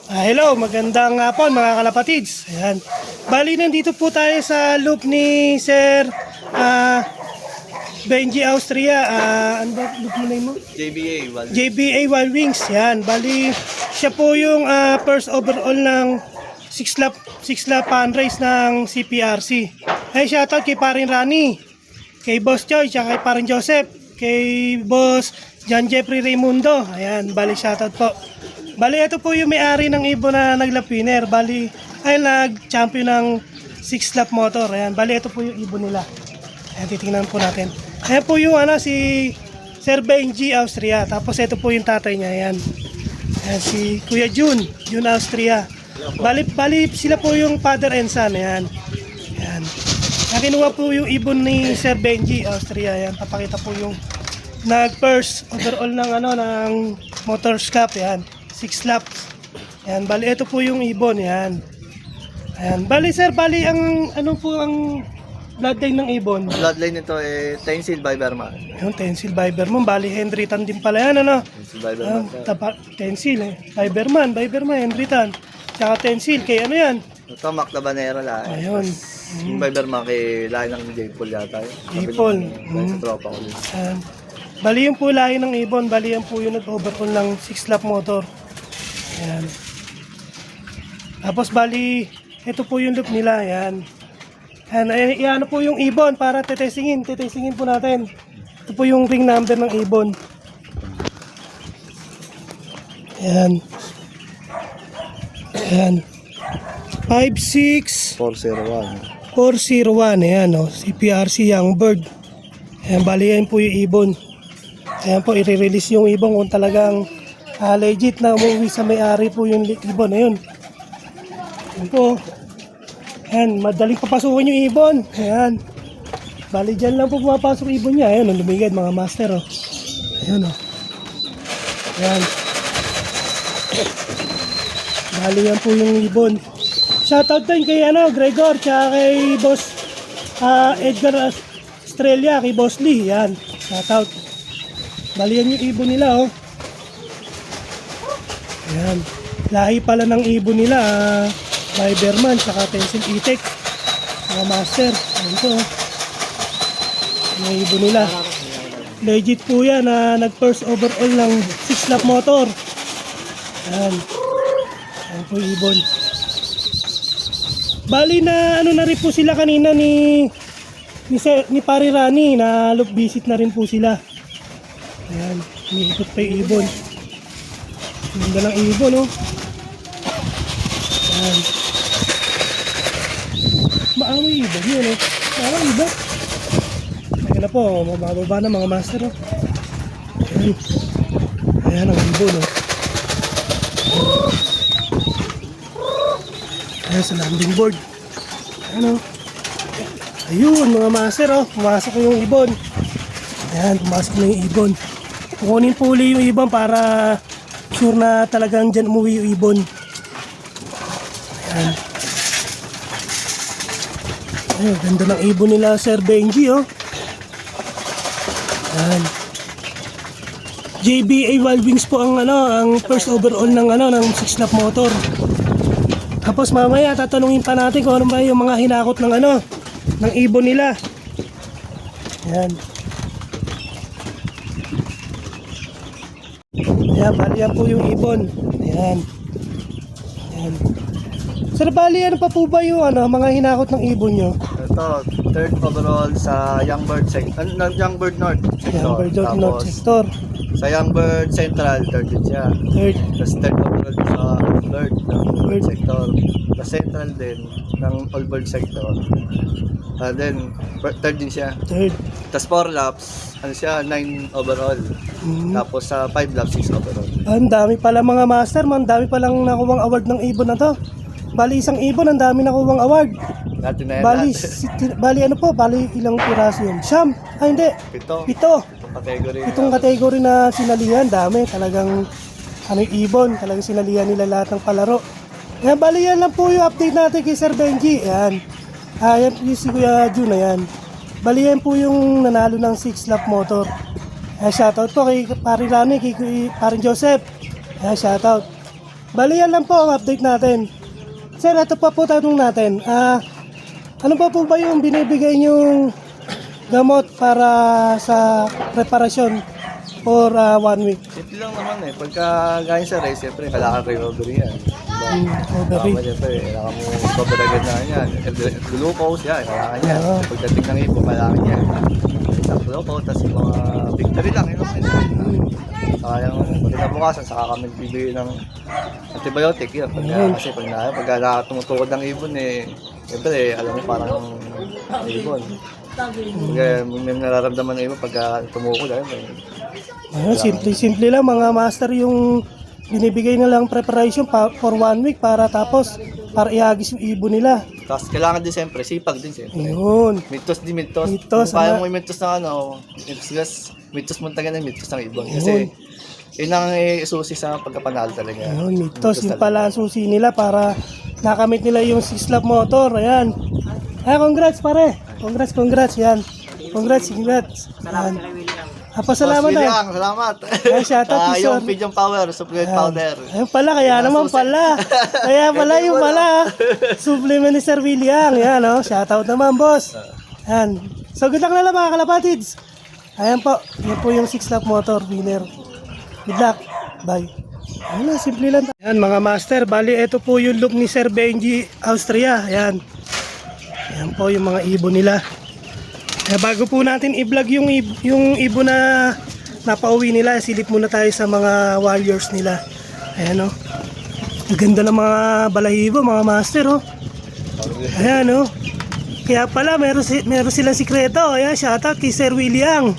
Hello, magandang hapon mga kalapatids. Ayan. Bali, nandito po tayo sa loop ni Sir Benji Austria. Ano ba loop mo name mo? JBA Wild Wings. Yan. Bali, siya po yung first overall ng 6 lap pan race ng CPRC. Shoutout kay Parin Rani, kay Boss Joy, kay Parin Joseph, kay Boss John Jeffrey Raimundo. Ayan, bali shoutout po. Bali, ito po yung may-ari ng ibon na nag-lap winner. Bali, ay nag-champion ng 6 lap motor. Ayan, bali, ito po yung ibon nila. Ayan, titingnan po natin. Ayan po yung si Sir Benji Austria. Tapos ito po yung tatay niya. Ayan. Ayan si Kuya Jun Austria. Bali, sila po yung father and son. Ayan. Ayan. Nakinuha po yung ibon ni Sir Benji Austria. Ayan, papakita po yung nag-first overall ng Motors Cup. Ayan. 6 laps. Ayan, bali ito po yung ibon, ayan. Ayan, bali sir, ang po ang bloodline ng ibon? Bloodline nito Tensil Biberman. Yung Tensil Biberman, bali Henrytan din pala yan, ano? Tensil Biberman. Tensil, Biberman, Henrytan. Tsaka Tensil, kay ano yan? Ito, Mac Labanero lang. Ayun. Yung Biberman kay lahi ng J-Paul yata. J-Paul. Sa tropa ko din. Ayan. Bali yung po lahi ng ibon, bali yan po yung nag-overall ng 6 lap motor. Ayan. Tapos bali, ito po yung loop nila. Ayan. Ayan, iano po yung ibon para tetestingin po natin. Ito po yung ring number ng ibon. Ayan. Ayan. 401. 401. Ayan o. CPRC Young Bird. Ayan, bali yan po yung ibon. Ayan po, i-release yung ibon kung talagang legit na umuwi sa may-ari po yung ibon. Ayun. Ayan po. Ayan, madaling papasukin yung ibon. Ayan. Bali dyan lang po pumapasok yung ibon niya. Ayan, lumigad mga master. Oh. Ayan o. Ayan. Bali yan po yung ibon. Shoutout din kay Gregor, tsaka kay Boss Edgar Australia, kay Boss Lee. Ayan. Shoutout. Bali yan yung ibon nila, oh. Ayan. Lahi pala ng ibon nila, Biberman, saka Tensil Itek. Mga master. Ayan po, oh. Yung ibon nila. Legit po yan na nag-first overall ng 6 lap motor. Ayan. Ayan po yung ibon. Bali na na rin po sila kanina ni Pari Rani, na loop visit na rin po sila. Ayan, umiikot pa yung ibon. Ganda ng ibon, oh. Ayan. Maamoy ibon yun, oh. Parang ibon. Ayan na po, mababa na mga master, oh. Ayan. Ayan ang ibon, oh. Ayan sa landing board. Ayan, oh. Ayun mga master, oh. Pumasok yung ibon. Ayan, pumasok na yung ibon. Kukunin po uli yung ibon para sure na talagang dyan umuwi yung ibon. Ayan. Ayan, ganda ng ibon nila Sir Benji, oh. Ayan. JBA Wild Wings po ang ang first overall ng ng 6 lap motor. Tapos mamaya tatanungin pa natin kung ano ba yung mga hinakot ng ng ibon nila. Ayan. Ayan, bali yan po yung ibon. Ayan. Ayan. Sir, bali ano pa po ba yung mga hinakot ng ibon nyo? Ito, third overall sa Young Bird Young Bird North sector. Young Bird North sector. Sa Young Bird Central, third din siya. Third. Tapos third overall sa Bird ng Bird sector. Sa Central din ng All Bird sector. Then, third din siya. Third. Tapos 4 laps, siya, 9 overall. Tapos sa 5 laps, 6 overall. Ang dami pala mga master, ang dami palang nakuwang award ng ibon na to. Bali isang ibon, ang dami nakuwang award. Natin na yan Bali bali ilang piraso yun? Siyam? Ay hindi. 7. Pito. Category. Itong category na sinalihan, dami. Talagang yung ibon, talagang sinalihan nila lahat ng palaro. Ayan, bali yan lang po yung update natin kay Sir Benji. Ayan. Ayan si Kuya Jun, ayan. Bali yan po yung nanalo ng 6 lap motor. Shoutout po kay Parin Rani, kay Parin Joseph. Shoutout. Bali yan lang po ang update natin. Sir, ito pa po tanong natin. Ano pa po ba yung binibigay niyong gamot para sa preparasyon for 1 week? Simple lang naman eh. Pagka galing sa race, siyempre, kailangan recovery yan. Overy. Siyempre, kailangan mo recover agad na yan. Glucose yan, kailangan yan. Oo. Pagdating ng ipo, kailangan yan. Isang glucose, tapos yung mga victory lang. Yun lang. Saka yung pagkinabukasan, saka kami bibigay ng antibiotic. Yun. Kasi pagka tumutukod ng ibon eh, siyempre, alam mo parang ibon. Kaya may nararamdaman na ibon pagka tumukod. Simple lang mga master yung binibigay nilang preparation for 1 week para tapos para ihagis yung ibon nila. Tapos kailangan din siyempre, sipag din siyempre. Yun. Mitos di mitos. Mitos, Kung kaya ano? mo yung mitos ng mitos mo talaga ng mitos ng ibon. Kasi yun ang isusi sa pagkapanalo talaga. Yun, mitos. Yung pala ang susi nila para nakamit nila yung 6-lap motor. Ayan. Congrats pare. Congrats. Yan. Congrats. Yan. Pasalamat na. William, salamat. Ay, shoutout to yung sir. Pigeon Power, supplement powder. Ayun pala, kaya naman pala. Kaya pala yung pala. Supplement ni Sir William. Yan, oh. Shoutout naman, boss. Yan. So, good luck na lang mga kalapatids. Ayan po. Yan po yung 6-lap motor winner. Good luck. Bye. Ayun, simple lang. Yan, mga master. Bali, ito po yung look ni Sir Benji Austria. Yan. Yan po yung mga ibon nila. Bago po natin i-vlog yung ibon na napauwi nila, silip muna tayo sa mga warriors nila. Ayan o. Ang ganda ng mga balahibo, mga master o. Ayan o. Kaya pala meron silang sikreto. Ayan, shoutout kay Sir William.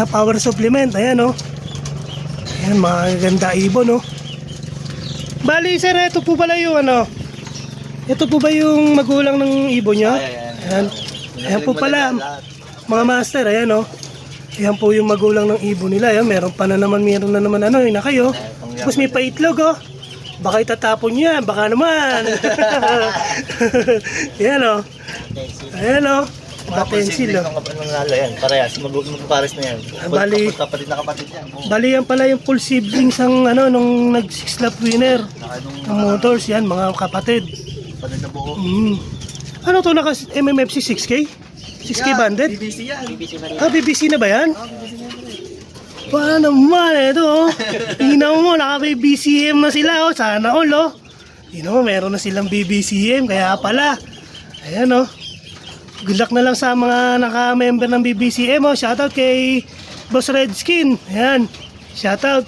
Power supplement. Ayan o. Ayan, mga ganda ibon o. Bali sir, ito po pala yung ano. Ito po ba yung magulang ng ibon nyo? Ayan. Ayan po pala, mga master, ayan o. Ayan po yung magulang ng ibon nila. Ayan, meron na naman ano, na kayo. Tapos may paitlog o. Baka itatapon niya, baka naman. Ayan o. Ayan o. Mga tensil o. Yan, parehas, magpapares na yan. Bali, Kapatid na kapatid yan. bali yan pala yung full siblings ang ano, nung nag-6-lap winner. Ang motors, yan, mga kapatid. Kapatid na buo. Ano to, naka-MMFC 6K? 6K banded? BBC yan. BBC na ba yan? Paano naman ito oh. Tingnan mo, naka-BCM na sila oh. Sana all oh. Tingnan mo, meron na silang BBCM. Kaya pala. Ayan oh. Good luck na lang sa mga naka-member ng BBCM oh. Shoutout kay Boss Redskin. Ayan. Shoutout.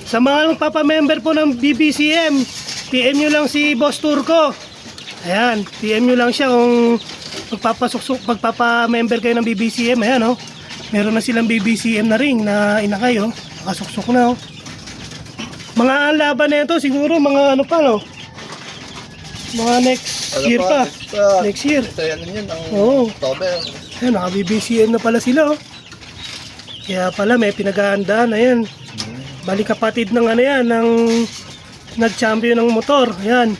Sa mga magpapamember po ng BBCM, PM nyo lang si Boss Turco. Ayan, PM nyo lang siya kung magpapa-member kayo ng BBCM. Ayan oh. Meron na silang BBCM na ring na inakay oh. Nakasuksok na oh. Mga laban na ito siguro mga ano pa no. Mga next year pa. Next year. Ito yan yun, ang October. Ayan, naka-BBCM na pala sila oh. Kaya pala may pinag-aandaan. Ayan. Bali kapatid ng ano yan, ng nag-champion ng motor. Ayan.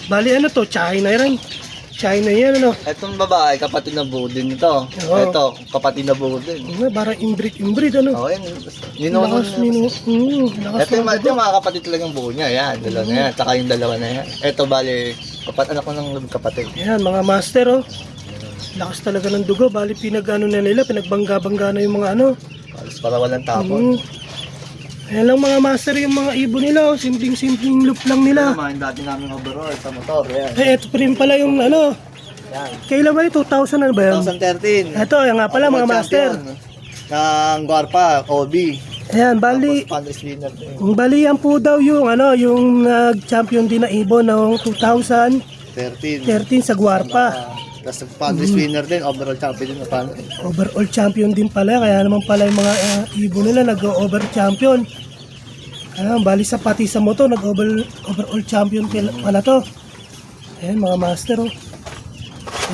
Bali ano to, China rin. China yan ano. Itong babae, kapatid na buo din ito. Oo. Ito, kapatid na buo din. Parang inbreed ano. Oo, yan. Lakas ito yung mga kapatid talagang buo niya. Yan, dalawa na yan. Tsaka yung dalawa na yan. Ito, bali, anak ko ng kapatid. Yan, mga master oh. Lakas talaga ng dugo. Bali pinag-ano na nila, pinagbangga-bangga na yung mga ano. Para walang tapon. Ayan lang mga master yung mga ibon nila oh. Simpleng loop lang nila. Ito naman, dati namin overall sa motor. Yan. Ito pa rin pala yung ano. Yan. Kailan ba yun? 2000 ano ba yun? 2013. Ito, yan nga pala mga master. Ng Guarpa, OB. Ayan, bali. Pandas winner din. Bali yan po daw yung ano, yung nag-champion din na ibon noong 2013 sa Guarpa. Tapos Padres winner din, overall champion din na Padres. Overall champion din pala, kaya naman pala yung mga ibon nila nag-over champion. Bali sa pati sa moto, nag-overall champion pala to. Ayan mga master oh.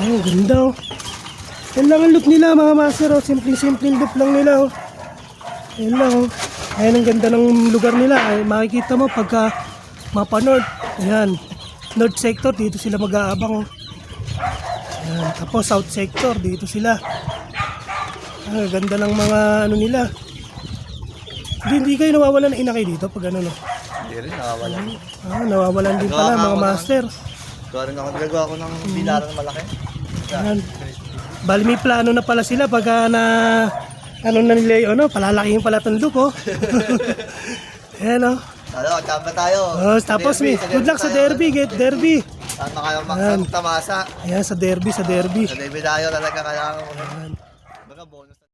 Ayan, ganda oh. Yan lang ang look nila mga master oh. Simpleng look lang nila oh. Ayan lang oh. Ayan ang ganda ng lugar nila. Ay, makikita mo pagka mapa-north. Ayan, north sector, dito sila mag-aabang oh. Ayan, tapos south sector, dito sila. Ganda ng mga ano nila. Hindi kayo nawawala ng inakay dito pag ano no? Hindi rin, nakawala. Nawawalan din pala mga master. Gagawa ko ng bilaran malaki. Yan. Bali may plano na pala sila pagka na ano na nila yun, palalakihin pala itong loop, oh. Ayan, oh. Tama tayo. Tapos good luck sa derby, get derby. Tama kayo magtamasa. Ayan, sa derby. Sa derby tayo talaga kaya. Baga bonus.